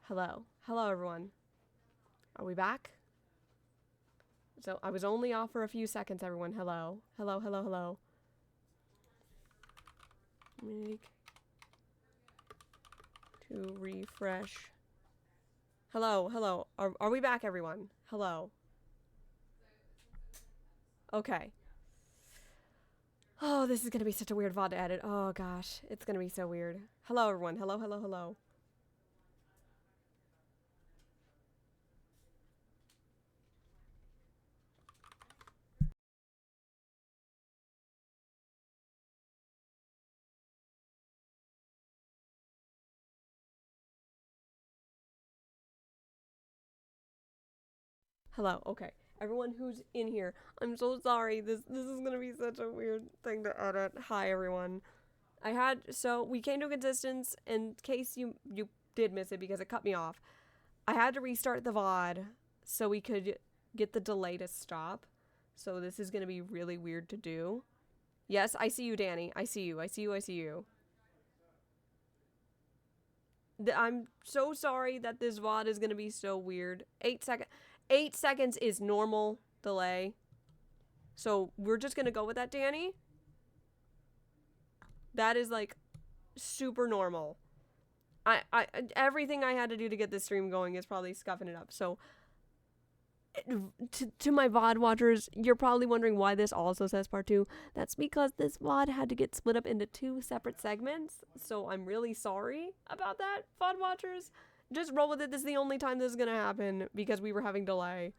Hello. Hello, everyone. Are we back? So, I was only off for a few seconds, everyone. Hello. Hello, hello, hello. Make to refresh. Hello, hello. Are we back, everyone? Hello. Okay. Oh, this is gonna be such a weird VOD to edit. Oh, gosh. It's gonna be so weird. Hello, everyone. Hello, hello, hello. Hello, okay. Everyone who's in here, I'm so sorry. This is gonna be such a weird thing to edit. Hi, everyone. We came to a consistence in case you did miss it because it cut me off. I had to restart the VOD so we could get the delay to stop. So this is gonna be really weird to do. Yes, I see you, Danny. I see you. I see you. I see you. I'm so sorry that this VOD is gonna be so weird. 8 seconds is normal delay. So we're just gonna go with that, Danny. That is like super normal. Everything I had to do to get this stream going is probably scuffing it up. So to my VOD watchers, you're probably wondering why this also says part 2. That's because this VOD had to get split up into 2 separate segments. So I'm really sorry about that, VOD watchers. Just roll with it. This is the only time this is gonna happen because we were having delay.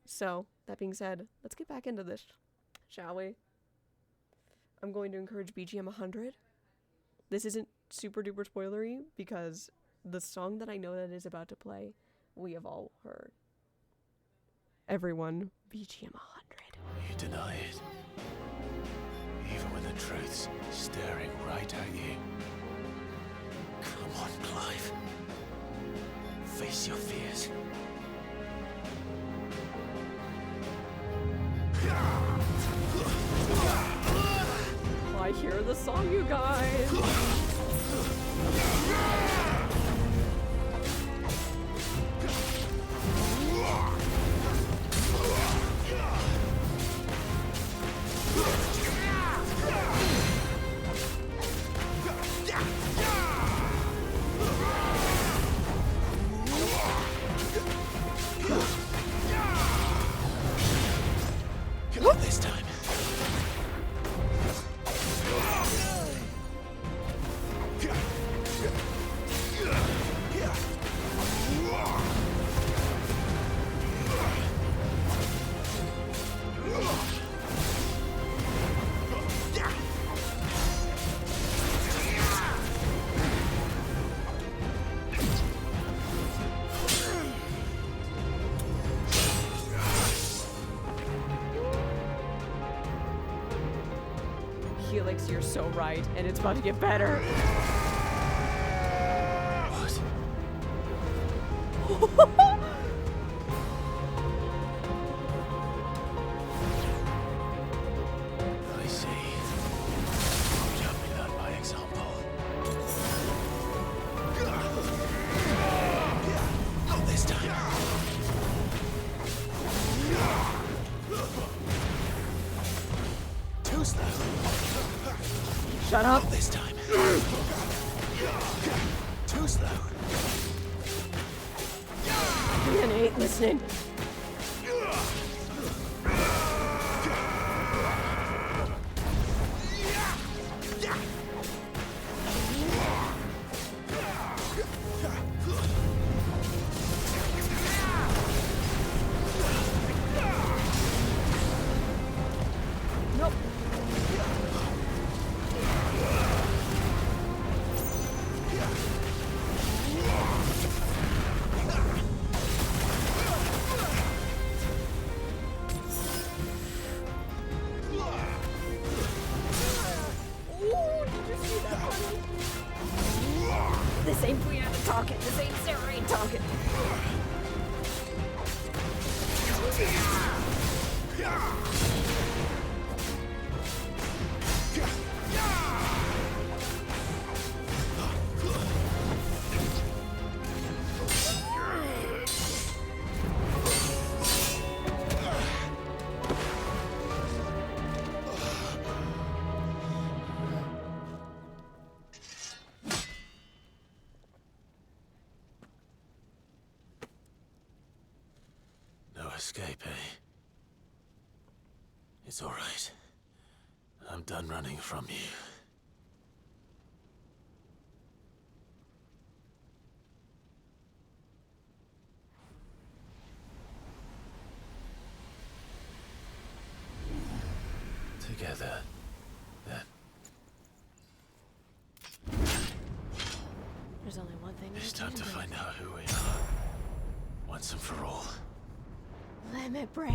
So, that being said, let's get back into this, shall we? I'm going to encourage BGM 100. This isn't super duper spoilery because the song that I know that is about to play, we have all heard. Everyone, BGM 100. You deny it, even when the truth's staring right at you. Come on, Clive. Face your fears. I hear the song, you guys. Not this time. Helix, you're so right, and it's about to get better. I see. Don't be led by example. Not this time. Too slow. Shut up. Not this time. Too slow. Man, I ain't listening. Nope. This ain't Brianna talking. This ain't Sarah ain't talking. escape, eh? It's all right. I'm done running from you. Together, then. There's only one thing It's we time can to do. find out who we are. Once and for all. Limit break.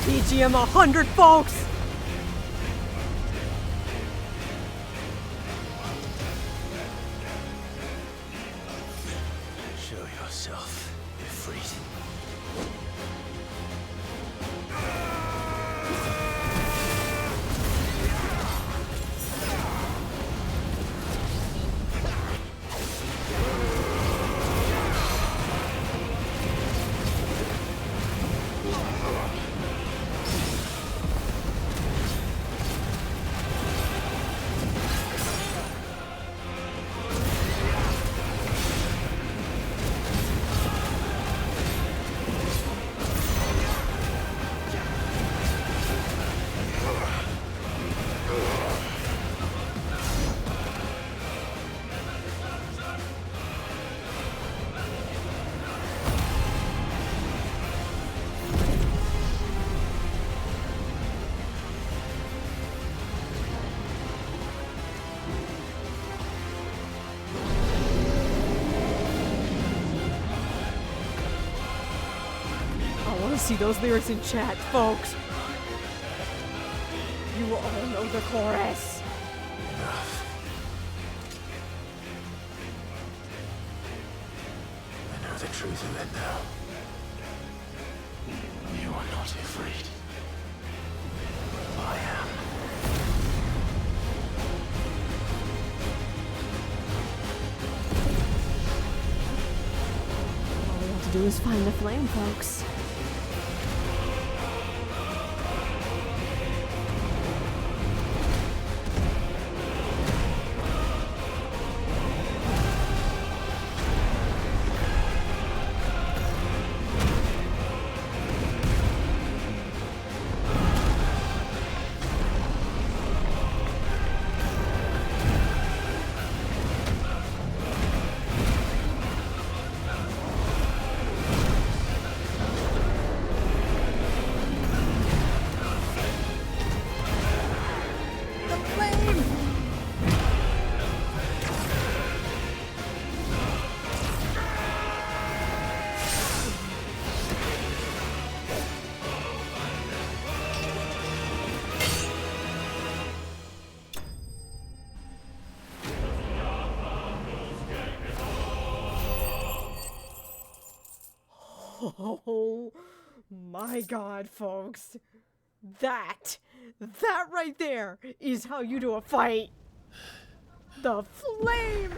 BGM 100, folks! Show yourself, Ifrit. I want to see those lyrics in chat, folks. You will all know the chorus. Enough. I know the truth of it now. You are not Ifrit. I am. All we have to do is find the flame, folks. Oh my god, folks. That right there is how you do a fight. The flame!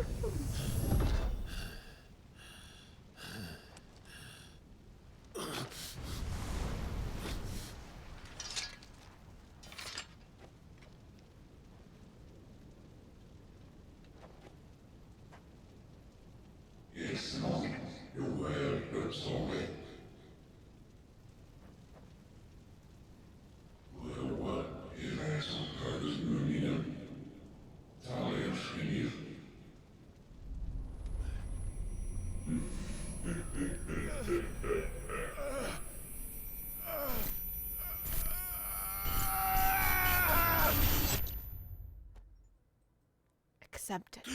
Accept it.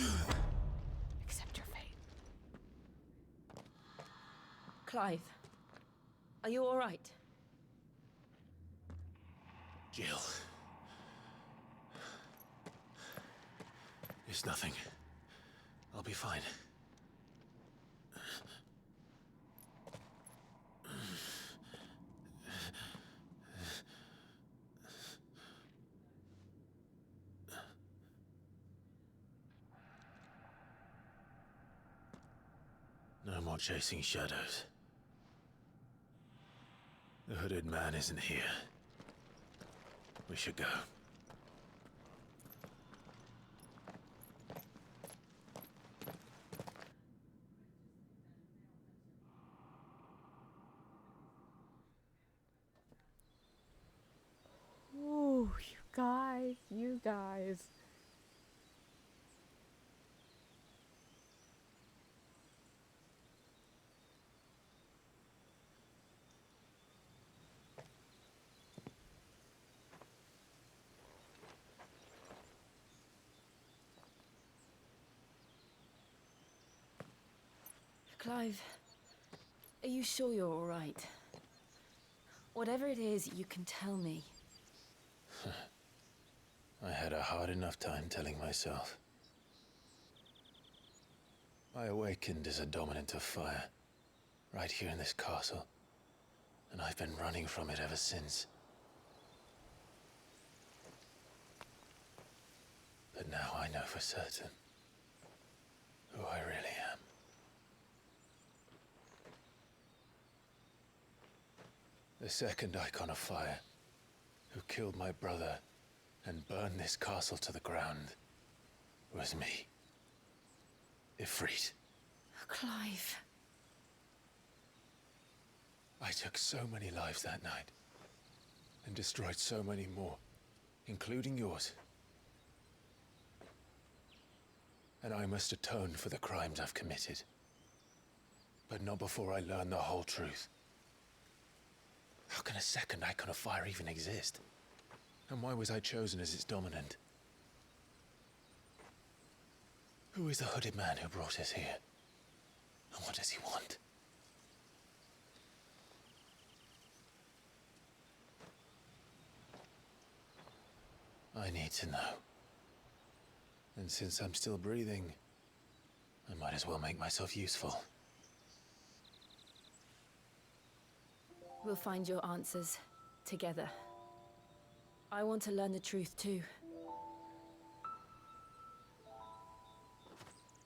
Accept your fate. Clive, are you all right? Jill. It's nothing. I'll be fine. No more chasing shadows. The hooded man isn't here. We should go. You guys. Clive, are you sure you're all right? Whatever it is, you can tell me. I had a hard enough time telling myself. I awakened as a dominant of fire, right here in this castle, and I've been running from it ever since. But now I know for certain who I really am. The second icon of fire, who killed my brother and burned this castle to the ground, was me. Ifrit. Clive. I took so many lives that night, and destroyed so many more, including yours. And I must atone for the crimes I've committed. But not before I learn the whole truth. How can a second icon of fire even exist? And why was I chosen as its dominant? Who is the hooded man who brought us here? And what does he want? I need to know. And since I'm still breathing, I might as well make myself useful. We'll find your answers together. I want to learn the truth too.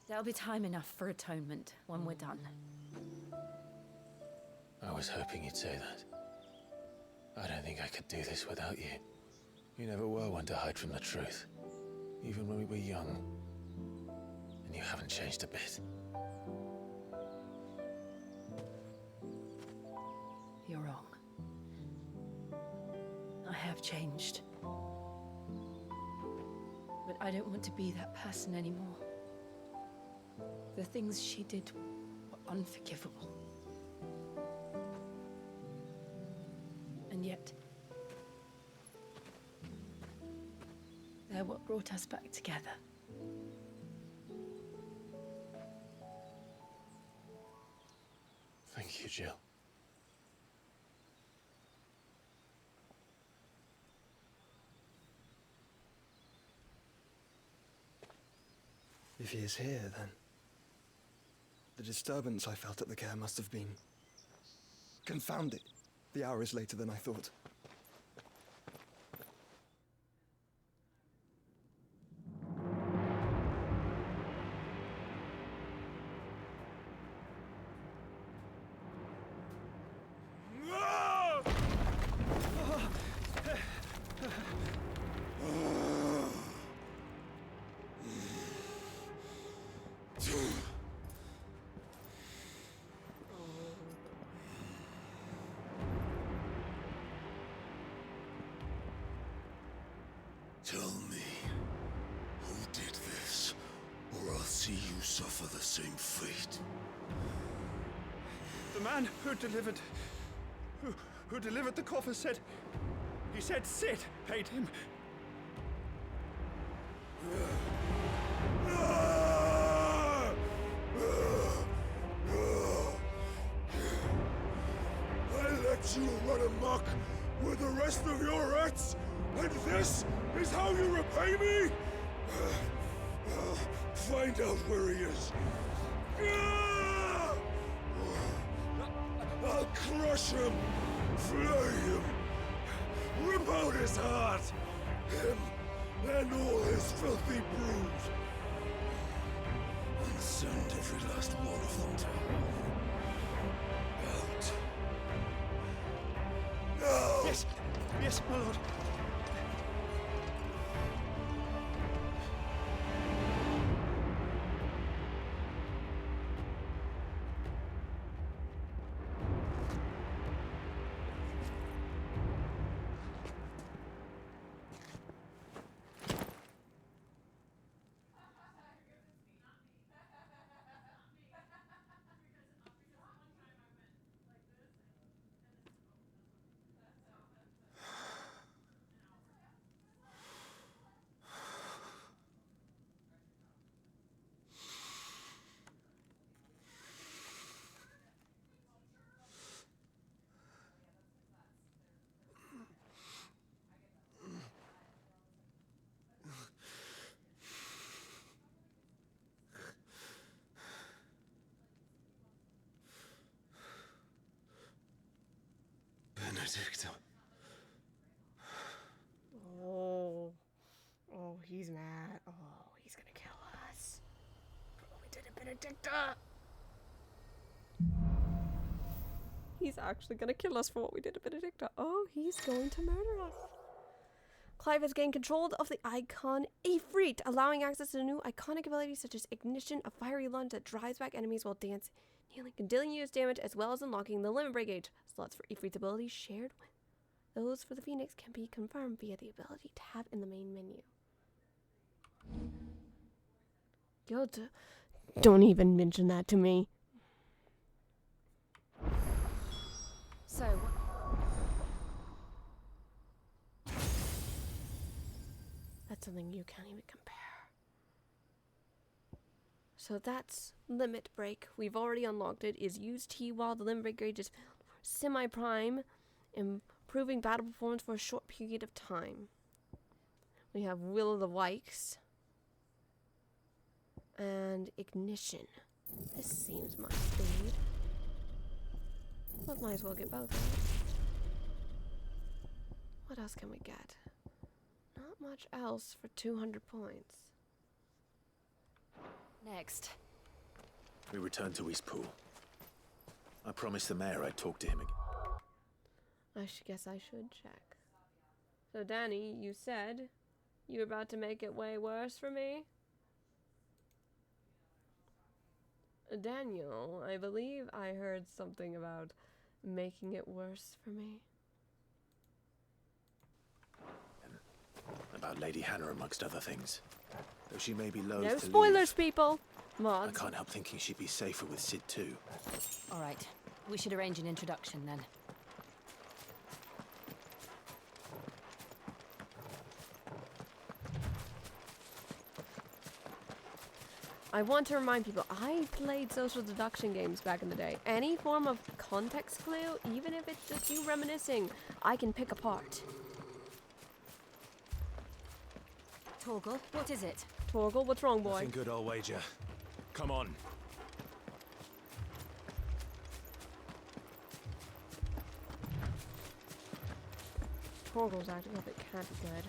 There'll be time enough for atonement when we're done. I was hoping you'd say that. I don't think I could do this without you. You never were one to hide from the truth, even when we were young. And you haven't changed a bit. You're wrong. I have changed. But I don't want to be that person anymore. The things she did were unforgivable. And yet, they're what brought us back together. Thank you, Jill. If he is here, then the disturbance I felt at the care must have been confounded. The hour is later than I thought. Tell me, who did this, or I'll see you suffer the same fate. The man who delivered the coffer said, he said Sid paid him. I let you run amok with the rest of your rats, and this is how you repay me? Find out where he is. I'll crush him, flay him, rip out his heart, him and all his filthy brood, and send every last one of them to hell. Out. Now! Yes, my lord. Benedicta. Oh. Oh, he's mad. Oh, he's gonna kill us. For what we did to Benedicta. He's actually gonna kill us for what we did to Benedicta. Oh, he's going to murder us. Clive has gained control of the icon Ifrit, allowing access to new iconic abilities such as Ignition, a fiery lunge that drives back enemies while dealing continuous damage, as well as unlocking the Limit Break gauge. Slots for Ifrit's abilities shared with those for the Phoenix can be confirmed via the ability tab in the main menu. Yo, don't even mention that to me. So, That's something you can't even compare. So that's Limit Break. We've already unlocked it. Is use T while the Limit Break gauge is semi-prime, improving battle performance for a short period of time. We have Will of the Wikes and Ignition. This seems my speed. But might as well get both of them. What else can we get? Not much else for 200 points. next. We return to Eastpool. I promised the mayor I'd talk to him again. I guess I should check. So, Danny, you said you were about to make it way worse for me? Daniel, I believe I heard something about making it worse for me. About Lady Hannah, amongst other things. Though she may be loath No to spoilers, leave, people! I Mods. can't help thinking she'd be safer with Sid too. All right, we should arrange an introduction then. I want to remind people, I played social deduction games back in the day. Any form of context clue, even if it's just you reminiscing, I can pick apart. Torgal, what is it? Torgal, what's wrong, boy? Nothing good, I'll wager. Come on. Torgal's acting up, it can't be good.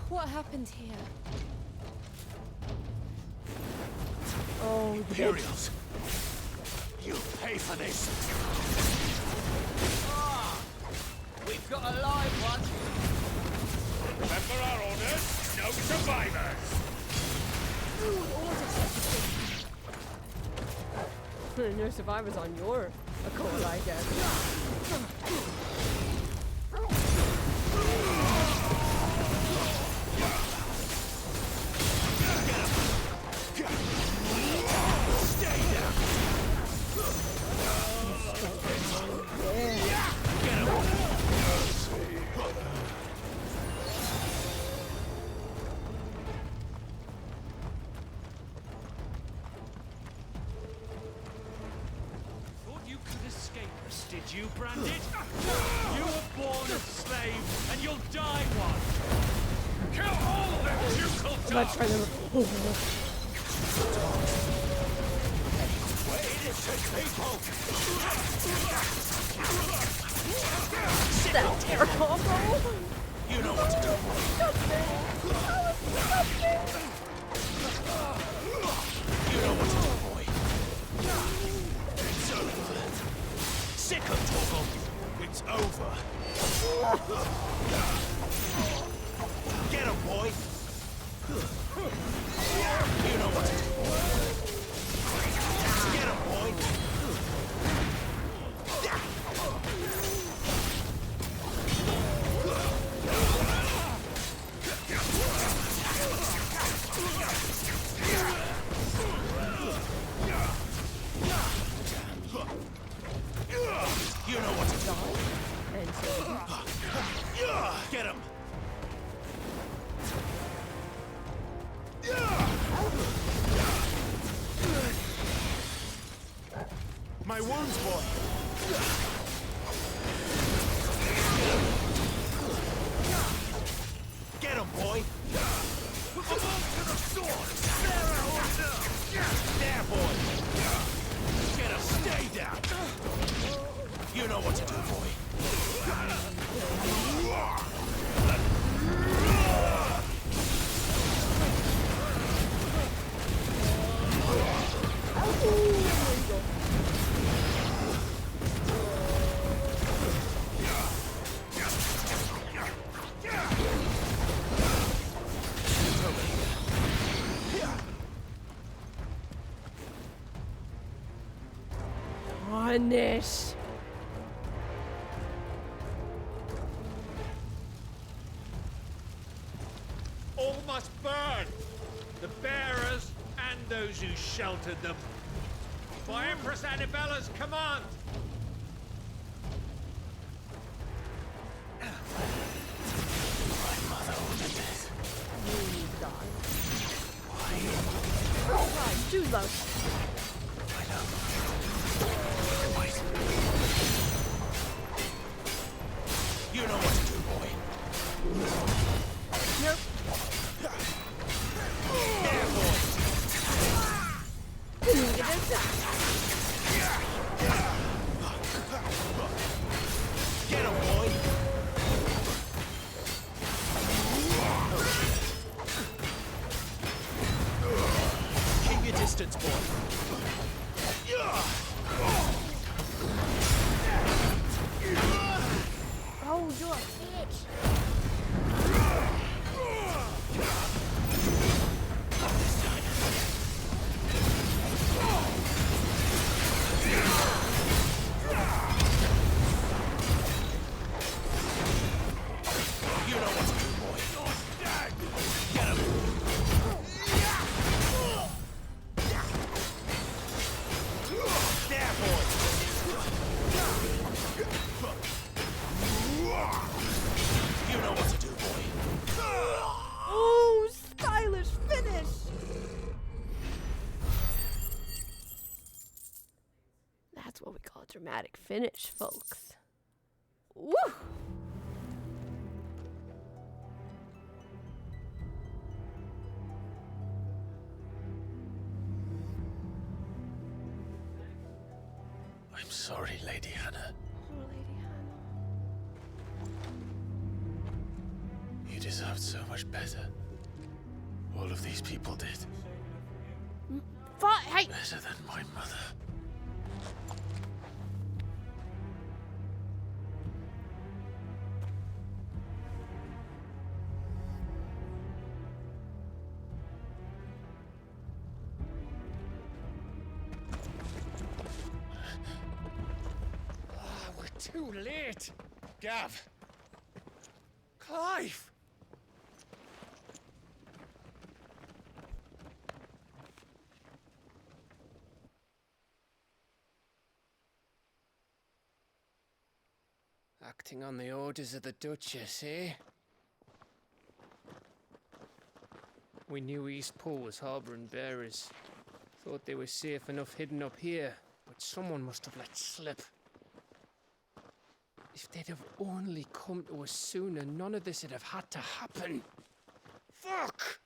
What happened here? Oh, Imperials! You'll pay for this! We've got a live one. Remember our orders? No survivors! no survivors on your accord, I guess. Thought you could escape us, did you, Branded? You were born a slave, and you'll die one. Kill all them ducal Let's try dogs! them. That terror combo! You know what to do. You know what to do, boy. It's over. Sick of Torgal. It's over. Get him, boy. You know what to do. Get him, boy. You know what to do. And so, Get my wounds, boy. Get him, boy. With a bolt to the sword. There, boy. Get him. Stay down. You know what to do, boy. Punish. All must burn! The bearers and those who sheltered them. By Empress Annabella's command! My mother ordered this. Oh god, choose those. I know. Wait. You know what to do, boy. Yep. There, boy. Needed attack. Get him, boy. Keep your distance, boy. Oh, you're a bitch. You know what to do, boy. Get him. There, boy. You know what to do, boy. Oh, stylish finish. That's what we call a dramatic finish, folks. Woo! I'm sorry, Lady Hannah. Poor Lady Hannah. You deserved so much better. All of these people did. Hey! Better than my mother. We're too late. Gav. Clive. Acting on the orders of the Duchess, eh? We knew Eastpool was harbouring bearers. Thought they were safe enough hidden up here, but someone must have let slip. If they'd have only come to us sooner, none of this would have had to happen. Fuck!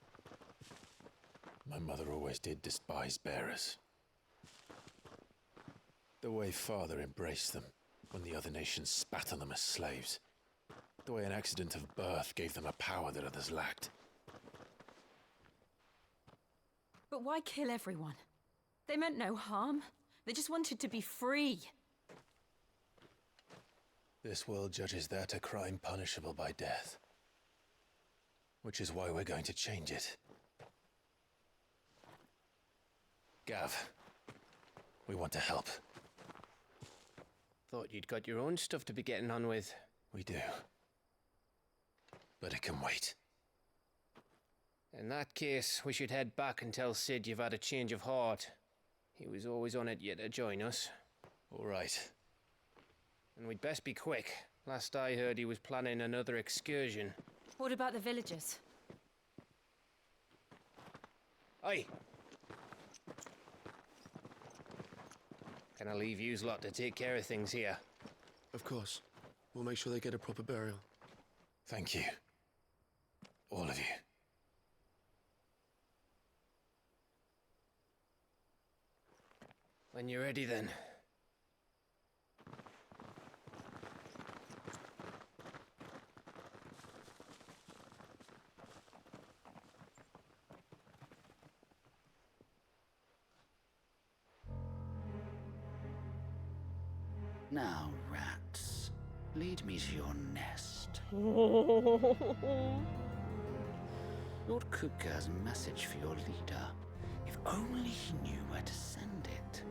My mother always did despise bearers. The way Father embraced them when the other nations spat on them as slaves. The way an accident of birth gave them a power that others lacked. But why kill everyone? They meant no harm. They just wanted to be free. This world judges that a crime punishable by death. Which is why we're going to change it. Gav, we want to help. Thought you'd got your own stuff to be getting on with. We do. But it can wait. In that case, we should head back and tell Sid you've had a change of heart. He was always on it yet to join us. All right. And we'd best be quick. Last I heard, he was planning another excursion. What about the villagers? Aye. Can I leave yous lot to take care of things here? Of course. We'll make sure they get a proper burial. Thank you. All of you. When you're ready, then. Now, rats, lead me to your nest. Lord Kupka has a message for your leader. If only he knew where to send it.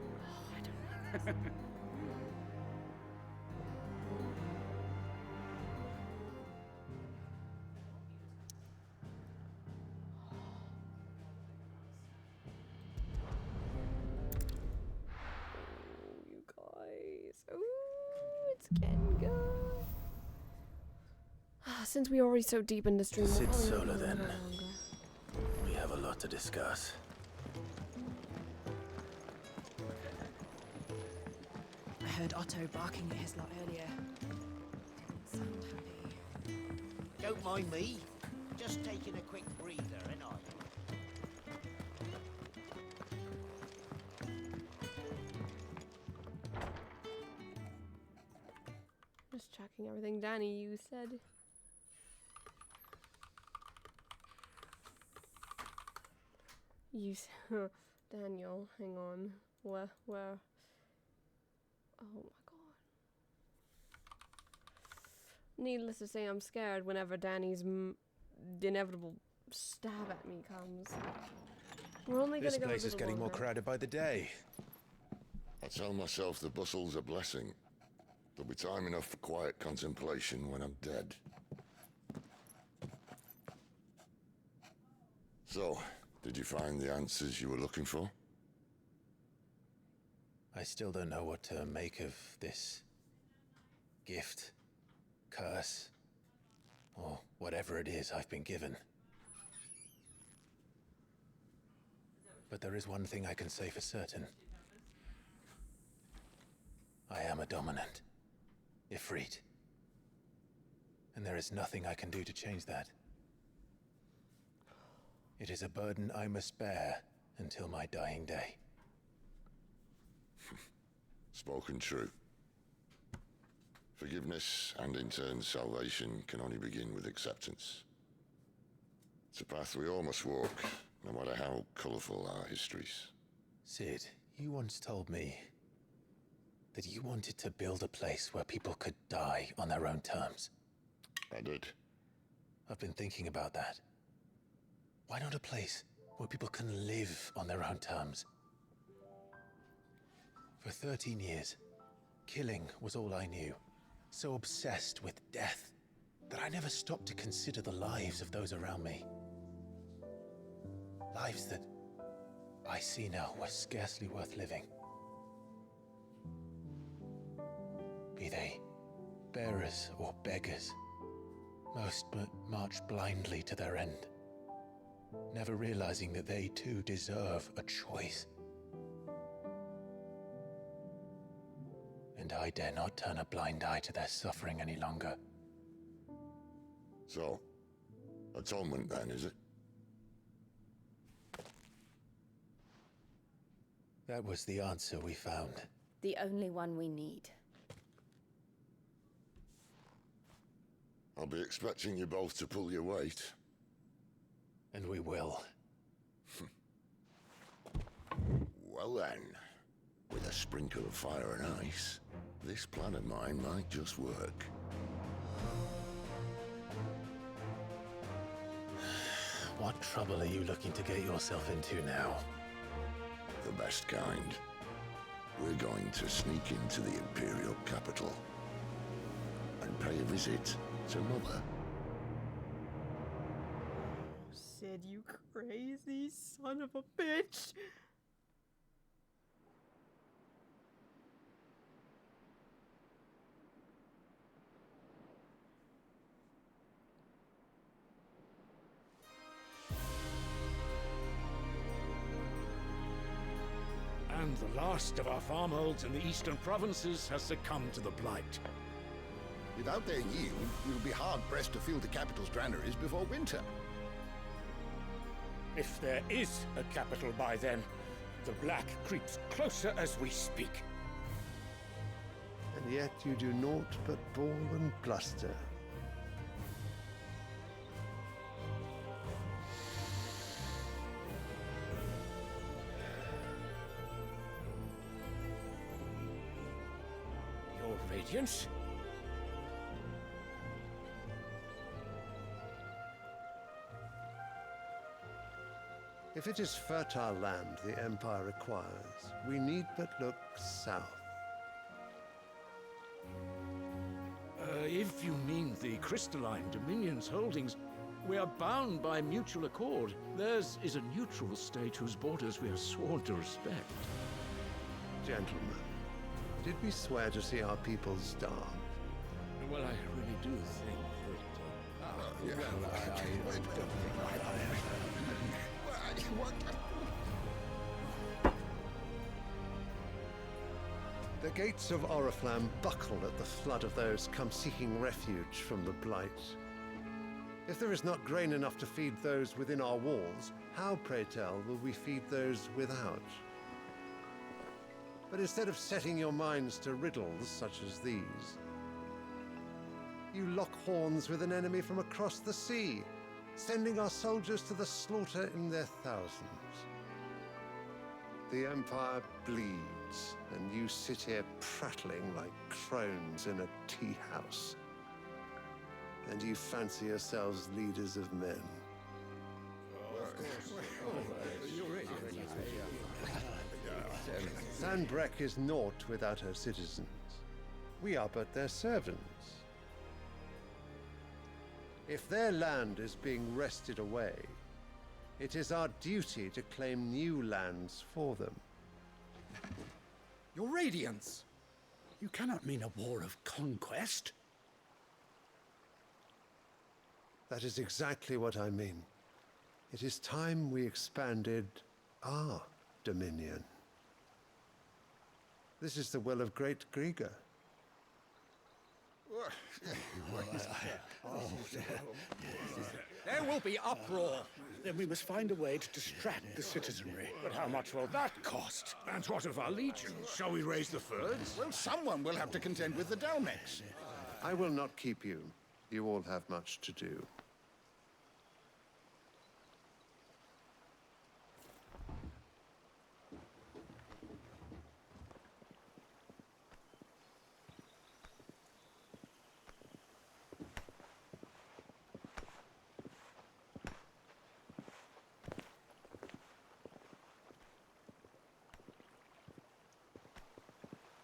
You guys. Ooh, it's getting good. Since we're already so deep in the stream, we'll Sit probably make it solo a then. little longer. We have a lot to discuss. I heard Otto barking at his lot earlier. Didn't sound happy. Don't mind me. Just taking a quick breather, ain't I? Just checking everything. Danny, you said. Daniel, hang on. Where? Oh my god. Needless to say, I'm scared whenever Danny's inevitable stab at me comes. We're only This gonna go a place is little getting more longer. crowded by the day. I tell myself the bustle's a blessing. There'll be time enough for quiet contemplation when I'm dead. So, did you find the answers you were looking for? I still don't know what to make of this gift, curse, or whatever it is I've been given. But there is one thing I can say for certain. I am a dominant, Ifrit. And there is nothing I can do to change that. It is a burden I must bear until my dying day. Spoken true. Forgiveness and in turn salvation can only begin with acceptance. It's a path we all must walk, no matter how colourful our histories. Sid, you once told me that you wanted to build a place where people could die on their own terms. I did. I've been thinking about that. Why not a place where people can live on their own terms? For 13 years, killing was all I knew. So obsessed with death that I never stopped to consider the lives of those around me. Lives that I see now were scarcely worth living. Be they bearers or beggars, most march blindly to their end, never realizing that they too deserve a choice. And I dare not turn a blind eye to their suffering any longer. So, atonement then, is it? That was the answer we found. The only one we need. I'll be expecting you both to pull your weight. And we will. Well then, with a sprinkle of fire and ice, this plan of mine might just work. What trouble are you looking to get yourself into now? The best kind. We're going to sneak into the Imperial capital and pay a visit to Mother. Sid, you crazy son of a bitch. And the last of our farmholds in the eastern provinces has succumbed to the blight. Without their yield, we'll be hard-pressed to fill the capital's granaries before winter. If there is a capital by then, the black creeps closer as we speak. And yet you do naught but bawl and bluster. Your Radiance? If it is fertile land the Empire requires, we need but look south. If you mean the crystalline Dominion's holdings, we are bound by mutual accord. Theirs is a neutral state whose borders we are sworn to respect. Gentlemen, did we swear to see our people starve? Well, I really do think that... The gates of Oriflamme buckle at the flood of those come seeking refuge from the blight. If there is not grain enough to feed those within our walls, how, pray tell, will we feed those without? But instead of setting your minds to riddles such as these, you lock horns with an enemy from across the sea, sending our soldiers to the slaughter in their thousands. The Empire bleeds, and you sit here prattling like crones in a tea house. And you fancy yourselves leaders of men. Sanbreque is naught without her citizens. We are but their servants. If their land is being wrested away, it is our duty to claim new lands for them. Your Radiance! You cannot mean a war of conquest. That is exactly what I mean. It is time we expanded our dominion. This is the will of great Grieger. There will be uproar. Then we must find a way to distract the citizenry. But how much will that cost? And what of our legions? Shall we raise the furs? Well, someone will have to contend with the Dalmex. I will not keep you. You all have much to do.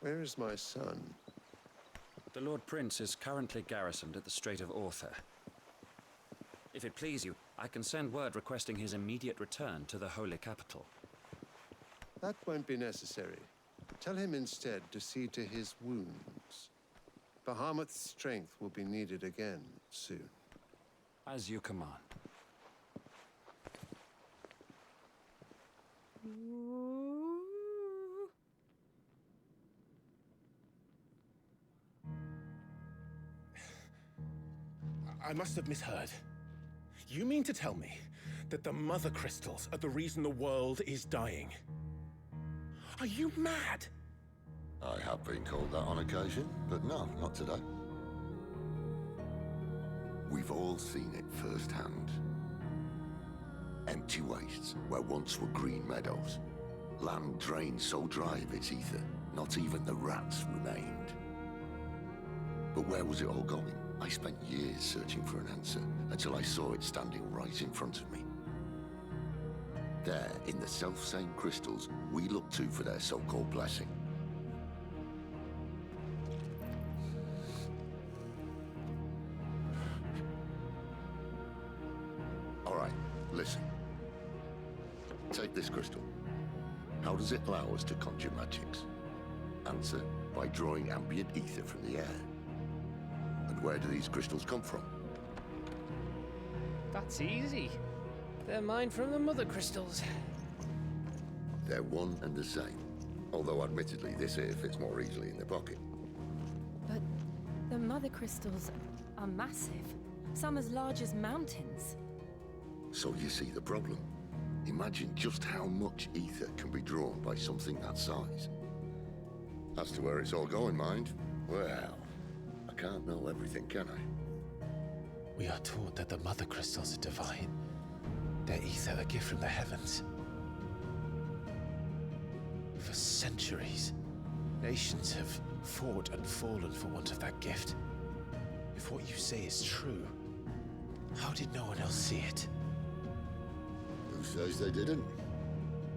Where is my son? The Lord Prince is currently garrisoned at the Strait of Author. If it please you, I can send word requesting his immediate return to the Holy Capital. That won't be necessary. Tell him instead to see to his wounds. Bahamut's strength will be needed again soon. As you command. I must have misheard. You mean to tell me that the Mother Crystals are the reason the world is dying? Are you mad? I have been called that on occasion, but no, not today. We've all seen it firsthand. Empty wastes where once were green meadows. Land drained so dry of its ether, not even the rats remained. But where was it all going? I spent years searching for an answer, until I saw it standing right in front of me. There, in the self-same crystals we look to for their so-called blessing. All right, listen. Take this crystal. How does it allow us to conjure magics? Answer, by drawing ambient ether from the air. And where do these crystals come from? That's easy. They're mined from the Mother Crystals. They're one and the same. Although admittedly this here fits more easily in the pocket. But the mother crystals are massive. Some as large as mountains. So you see the problem. Imagine just how much ether can be drawn by something that size. As to where it's all going, mind, well, I can't know everything, can I? We are taught that the mother crystals are divine. Their ether a gift from the heavens. For centuries, nations have fought and fallen for want of that gift. If what you say is true, how did no one else see it? Who says they didn't?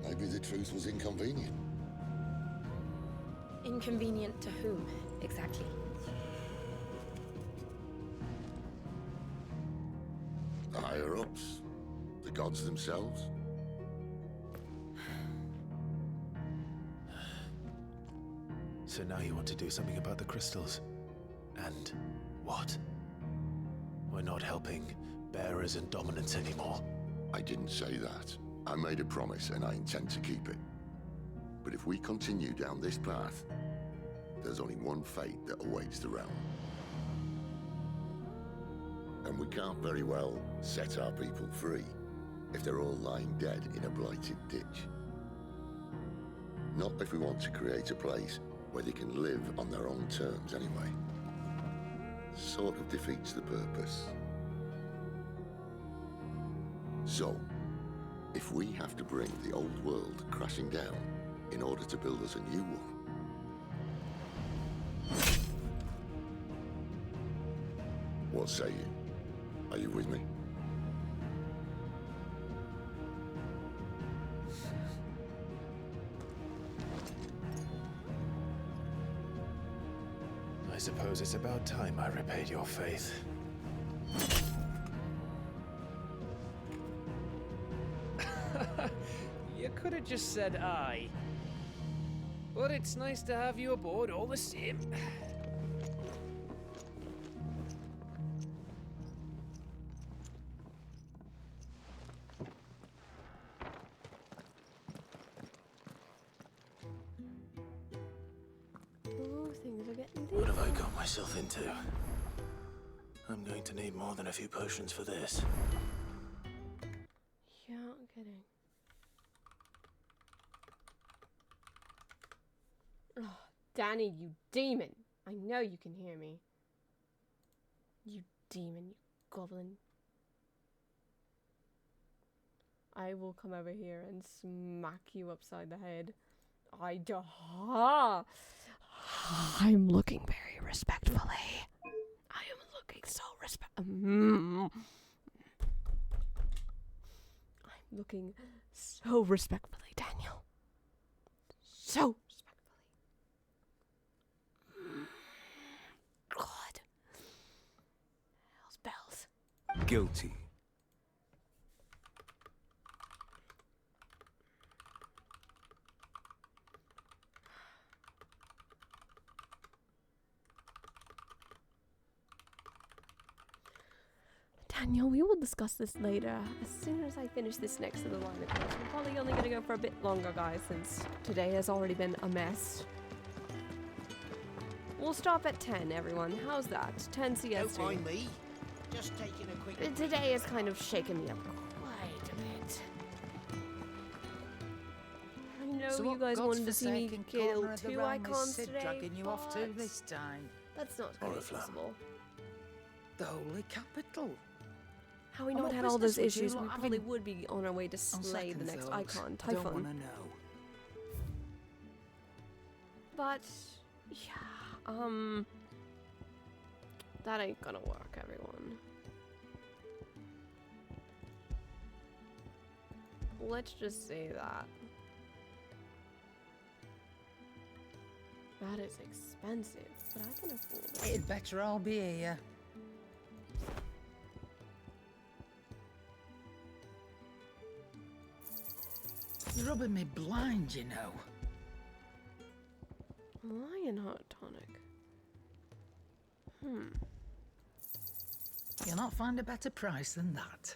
Maybe the truth was inconvenient. Inconvenient to whom, exactly? The higher-ups? The gods themselves? So now you want to do something about the crystals? And what? We're not helping bearers and dominants anymore. I didn't say that. I made a promise and I intend to keep it. But if we continue down this path, there's only one fate that awaits the realm. And we can't very well set our people free if they're all lying dead in a blighted ditch. Not if we want to create a place where they can live on their own terms anyway. Sort of defeats the purpose. So, if we have to bring the old world crashing down in order to build us a new one, what say you? Are you with me? I suppose it's about time I repaid your faith. You could have just said aye. But it's nice to have you aboard all the same. Ooh, things are getting deep. What have I got myself into? I'm going to need more than a few potions for this. Yeah, I'm kidding. Oh, Danny, you demon! I know you can hear me. You demon, you goblin. I will come over here and smack you upside the head. I'm looking very respectfully. I am looking so I'm looking so respectfully, Daniel. So respectfully. God. Hell's bells. Guilty. Daniel, we will discuss this later. As soon as I finish this next to the line of course. We're probably only gonna go for a bit longer, guys, since today has already been a mess. We'll stop at 10, everyone. How's that? 10 CST. Don't mind me. Just taking a quick... Today has kind of shaken me up quite a bit. I know So you what guys wanted to see me godforsaken kill corner of the 2 realm is icons Sid today, dragging you off to but this time? that's not going to be possible. The Holy Capital. How we And not what had all those business would you issues, we lot probably having- would be on our way to On slay the second next thoughts, icon, I don't Typhon. want to know. But, yeah, that ain't gonna work, everyone. Let's just say that. That is expensive, but I can afford it. It'd better all be here. You're rubbing me blind, you know. Lionheart tonic. You'll not find a better price than that.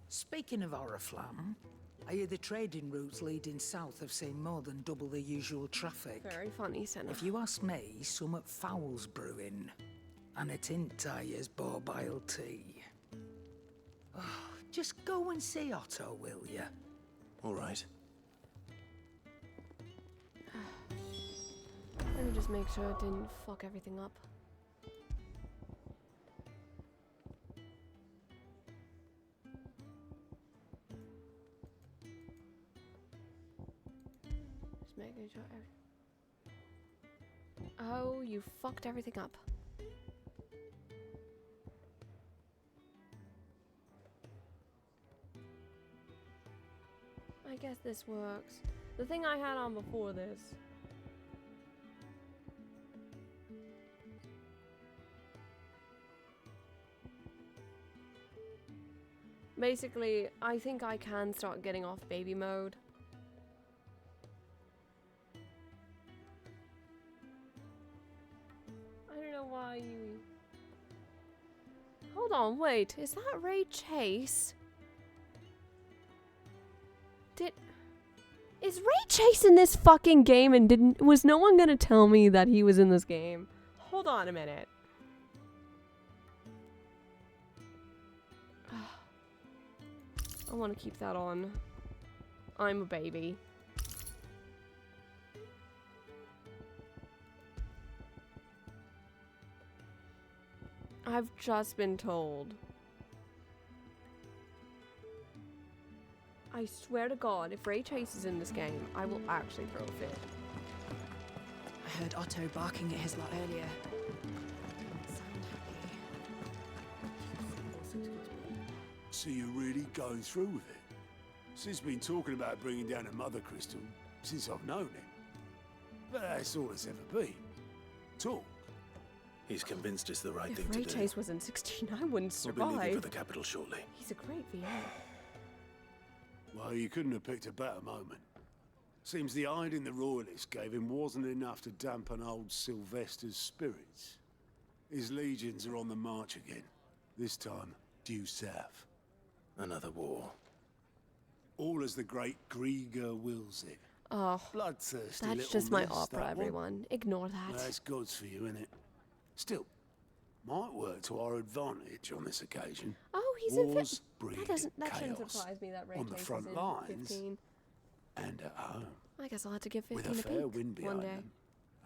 Speaking of Oriflamme, I hear the trading routes leading south have seen more than double the usual traffic. Very funny, Senna. If you ask me, summat foul's brewing. And it ain't Tyre's borbile tea. Oh, just go and see Otto, will ya? All right. Let me just make sure it didn't fuck everything up. Just making sure Oh, you fucked everything up. I guess this works. The thing I had on before this. Basically, I think I can start getting off baby mode. I don't know why you... Hold on, wait. Is that Ray Chase? Is Ray Chase in this fucking game and was no one gonna tell me that he was in this game? Hold on a minute. I want to keep that on. I'm a baby. I've just been told. I swear to God, if Ray Chase is in this game, I will actually throw a fit. I heard Otto barking at his lot earlier. So you're really going through with it? Sid's been talking about bringing down a mother crystal since I've known him. But that's all it's ever been. Talk. He's convinced it's the right If thing Ray to do. Chase was in 16, I wouldn't We'll be survive. leaving for the capital shortly. He's a great VA. Well, you couldn't have picked a better moment. Seems the hiding the Royalists gave him wasn't enough to dampen old Sylvester's spirits. His legions are on the march again. This time, due south. Another war. All as the great Grieger wills it. Oh, Bloodthirsty that's little just my mess, opera, that one. everyone. Ignore that. That's God's for you, innit? Still, might work to our advantage on this occasion. Oh, he's Wars in breed that shouldn't chaos surprise me that Ray on the Chase front is in lines 15. and at home. I guess I'll have to give 15 With a a fair peek wind one behind day. them,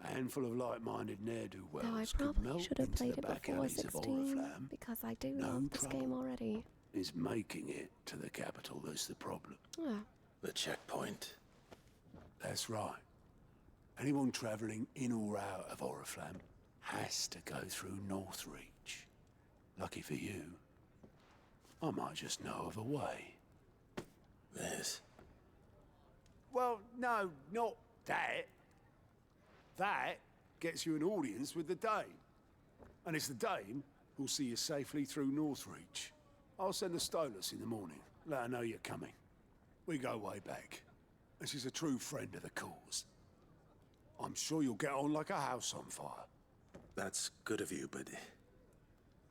a handful of like-minded ne'er-do-wells Though I could probably melt should have into played the it back before alleys of 16 Oriflamme. because I do No love this trouble. game already. Is making it to the capital that's the problem. Yeah. The checkpoint. That's right. Anyone travelling in or out of Oriflamme has to go through Northreach. Lucky for you, I might just know of a way. This. Well, no, not that. That gets you an audience with the Dane. And it's the Dane who'll see you safely through Northreach. I'll send the Stolas in the morning, let her know you're coming. We go way back, and she's a true friend of the cause. I'm sure you'll get on like a house on fire. That's good of you, but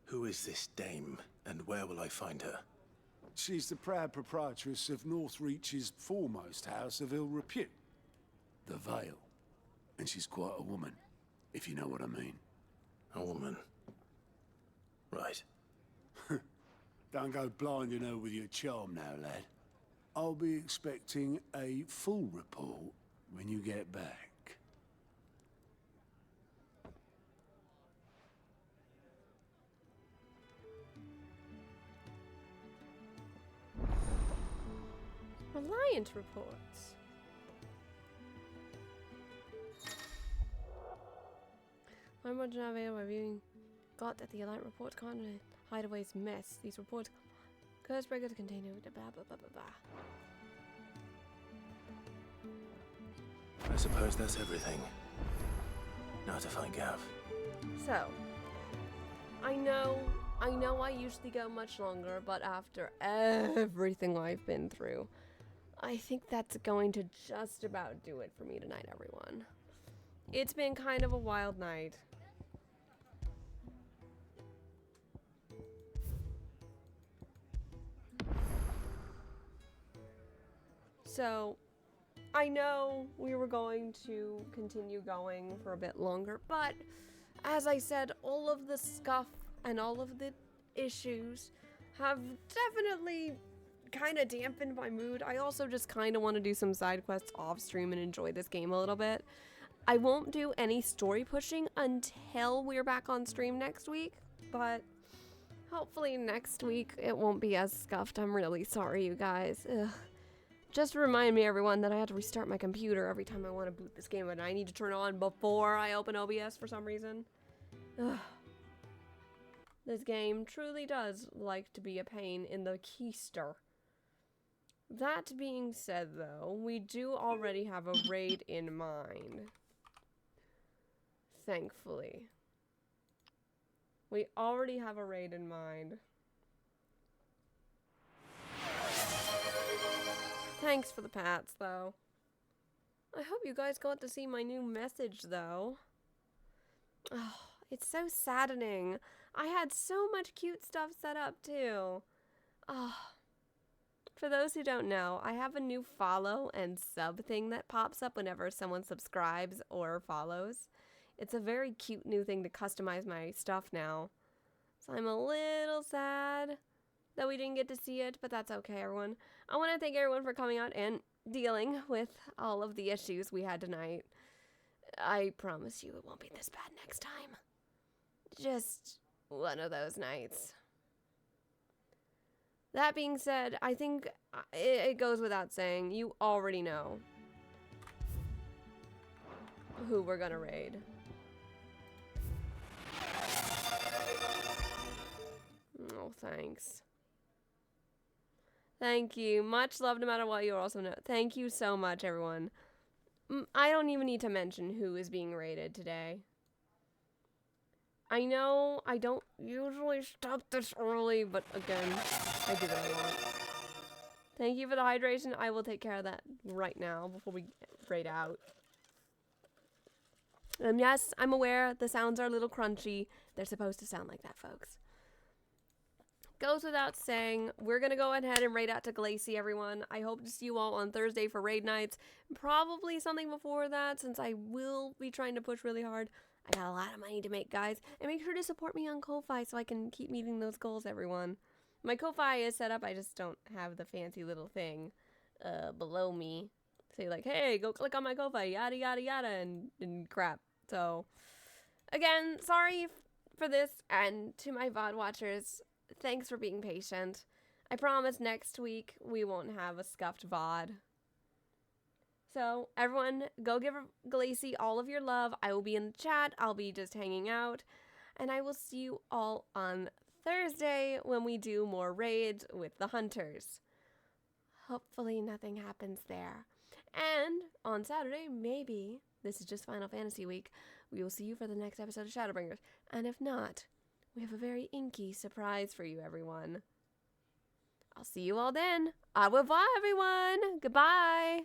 who is this dame, and where will I find her? She's the proud proprietress of Northreach's foremost house of ill repute, the Vale. And she's quite a woman, if you know what I mean. A woman. Right. Don't go blinding her with your charm now, lad. I'll be expecting a full report when you get back. Reliant reports. I'm watching our video reviewing. Got that the Reliant report content hideaways mess. These reports curse breakers continue blah blah blah blah blah. I suppose that's everything. Now to find Gav. So, I know I usually go much longer, but after everything I've been through, I think that's going to just about do it for me tonight, everyone. It's been kind of a wild night. So, I know we were going to continue going for a bit longer, but as I said, all of the scuff and all of the issues have definitely kind of dampened my mood. I also just kind of want to do some side quests off stream and enjoy this game a little bit. I won't do any story pushing until we're back on stream next week, but hopefully next week it won't be as scuffed. I'm really sorry, you guys. Ugh. Just remind me, everyone, that I have to restart my computer every time I want to boot this game, and I need to turn it on before I open OBS for some reason. Ugh. This game truly does like to be a pain in the keister. That being said, though, we do already have a raid in mind. Thankfully. We already have a raid in mind. Thanks for the pats, though. I hope you guys got to see my new message, though. Oh, it's so saddening. I had so much cute stuff set up, too. Oh. For those who don't know, I have a new follow and sub thing that pops up whenever someone subscribes or follows. It's a very cute new thing to customize my stuff now. So I'm a little sad that we didn't get to see it, but that's okay, everyone. I want to thank everyone for coming out and dealing with all of the issues we had tonight. I promise you it won't be this bad next time. Just one of those nights. That being said, I think it goes without saying, you already know who we're gonna raid. Oh, thanks. Thank you. Much love no matter what. You also know. Thank you so much, everyone. I don't even need to mention who is being raided today. I know I don't usually start this early, but again, I do what I want. Thank you for the hydration. I will take care of that right now before we raid out. Yes, I'm aware the sounds are a little crunchy. They're supposed to sound like that, folks. Goes without saying, we're going to go ahead and raid out to Glacy, everyone. I hope to see you all on Thursday for raid nights. Probably something before that, since I will be trying to push really hard. I got a lot of money to make, guys. And make sure to support me on Ko-Fi so I can keep meeting those goals, everyone. My Ko-Fi is set up. I just don't have the fancy little thing below me. Say like, hey, go click on my Ko-Fi, yada, yada, yada, and crap. So, again, sorry for this. And to my VOD watchers, thanks for being patient. I promise next week we won't have a scuffed VOD. So, everyone, go give Glacy all of your love. I will be in the chat. I'll be just hanging out. And I will see you all on Thursday when we do more raids with the hunters. Hopefully nothing happens there. And on Saturday, maybe, this is just Final Fantasy week, we will see you for the next episode of Shadowbringers. And if not, we have a very inky surprise for you, everyone. I'll see you all then. Au revoir, everyone. Goodbye.